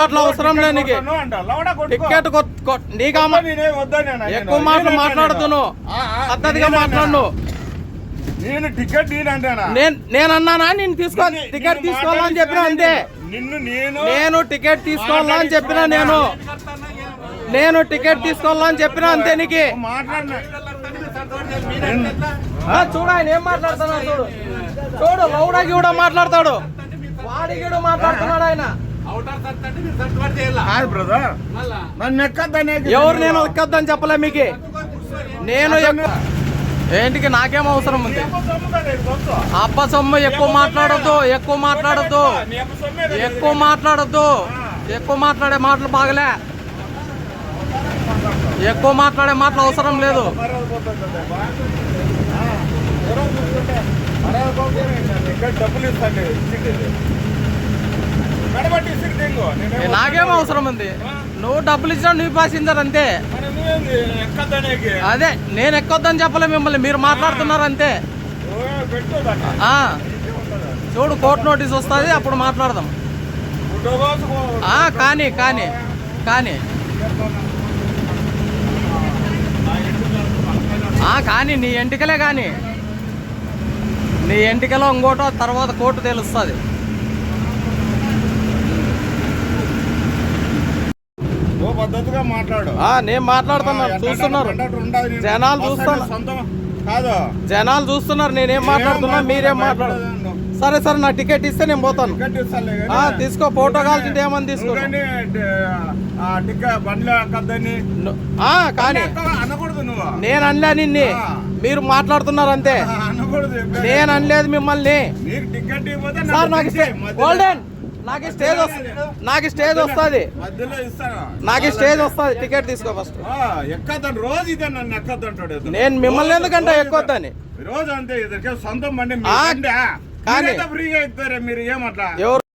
అట్లా అవసరం లేదు నీకు టికెట్ నీకు ఎక్కువ మాటలు మాట్లాడుతున్నావు పద్ధతిగా మాట్లాడు నేను టికెట్ నేను అన్నానా నేను టికెట్ తీసుకోవాలని చెప్పినా అంతే నేను టికెట్ తీసుకోవాలని చెప్పినా నేను టికెట్ తీసుకోవాలని చెప్పినా అంతే నీకు చూడు ఆయన ఏం మాట్లాడుతున్నాడు చూడు లౌడాకి కూడా మాట్లాడతాడు వాడికి కూడా మాట్లాడుతున్నాడు ఆయన ఎవరు నేను ఎక్కద్దని చెప్పలే మీకు నేను ఏంటికి నాకేం అవసరం ఉంది అబ్బ సొమ్ము ఎక్కువ మాట్లాడే మాటలు బాగలే ఎక్కువ మాట్లాడే మాటలు అవసరం లేదు నాకేం అవసరం ఉంది నువ్వు డబ్బులు ఇచ్చినా నువ్వు ప్యాసింజర్ అంతే అదే నేను ఎక్కొద్దని చెప్పలే మిమ్మల్ని మీరు మాట్లాడుతున్నారు అంతే చూడు కోర్టు నోటీస్ వస్తుంది అప్పుడు మాట్లాడదాం కానీ కానీ నీ ఎంటికలే కానీ నీ ఎంటికలో ఇంకోటో తర్వాత కోర్టు తెలుస్తుంది పద్ధతిగా మాట్లాడు నేను మాట్లాడుతున్నాను చూస్తున్నారు జనాలు చూస్తున్నారు నేనేం మాట్లాడుతున్నా మీరేం మాట్లాడు సరే సరే నా టికెట్ ఇస్తే నేను పోతాను తీసుకో ఫోటో కావాల్సింటే ఏమని తీసుకో కానీ నేను అనలే నిన్ను మీరు మాట్లాడుతున్నారు అంతే నేను అనలేదు మిమ్మల్ని సార్ నాకు స్టేజ్ వస్తుంది టికెట్ తీసుకో ఫస్ట్ రోజు ఇదే నన్ను ఎక్కద్దంటాడు నేను మిమ్మల్ని ఎందుకంటే ఎక్కొద్దని రోజు అంతే సొంతం బండి కానీ ఫ్రీగా ఇస్తారే మీరు ఏమట్లా ఎవరు